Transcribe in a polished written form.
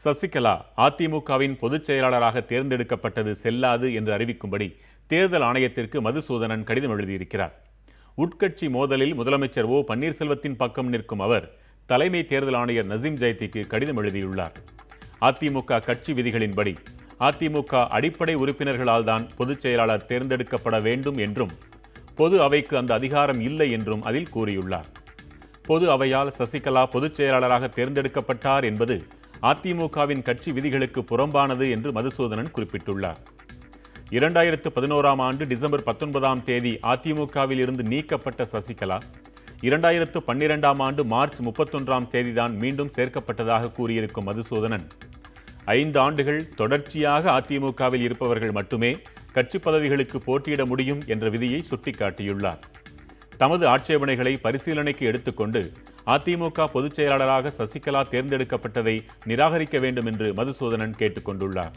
சசிகலா அதிமுகவின் பொதுச் செயலாளராக தேர்ந்தெடுக்கப்பட்டது செல்லாது என்று அறிவிக்கும்படி தேர்தல் ஆணையத்திற்கு மதுசூதனன் கடிதம் எழுதியிருக்கிறார். உட்கட்சி மோதலில் முதலமைச்சர் ஓ பன்னீர்செல்வத்தின் பக்கம் நிற்கும் அவர் தலைமை தேர்தல் ஆணையர் நசீம் ஜைதிக்கு கடிதம் எழுதியுள்ளார். அதிமுக கட்சி விதிகளின்படி அதிமுக அடிப்படை உறுப்பினர்களால் தான் பொதுச் செயலாளர் தேர்ந்தெடுக்கப்பட வேண்டும் என்றும் பொது அவைக்கு அந்த அதிகாரம் இல்லை என்றும் அதில் கூறியுள்ளார். பொது அவையால் சசிகலா பொதுச் செயலாளராக தேர்ந்தெடுக்கப்பட்டார் என்பது அதிமுகவின் கட்சி விதிகளுக்கு புறம்பானது என்று மதுசூதனன் குறிப்பிட்டுள்ளார். 2011ஆம் ஆண்டு டிசம்பர் 19ஆம் தேதி அதிமுகவில் இருந்து நீக்கப்பட்ட சசிகலா 2012ஆம் ஆண்டு மார்ச் 31ஆம் தேதிதான் மீண்டும் சேர்க்கப்பட்டதாக கூறியிருக்கும் மதுசூதனன் 5 ஆண்டுகள் தொடர்ச்சியாக அதிமுகவில் இருப்பவர்கள் மட்டுமே கட்சி பதவிகளுக்கு போட்டியிட முடியும் என்ற விதியை சுட்டிக்காட்டியுள்ளார். தமது ஆட்சேபனைகளை பரிசீலனைக்கு எடுத்துக்கொண்டு அதிமுக பொதுச் செயலாளராக சசிகலா தேர்ந்தெடுக்கப்பட்டதை நிராகரிக்க வேண்டும் என்று மதுசூதனன் கேட்டுக்கொண்டுள்ளார்.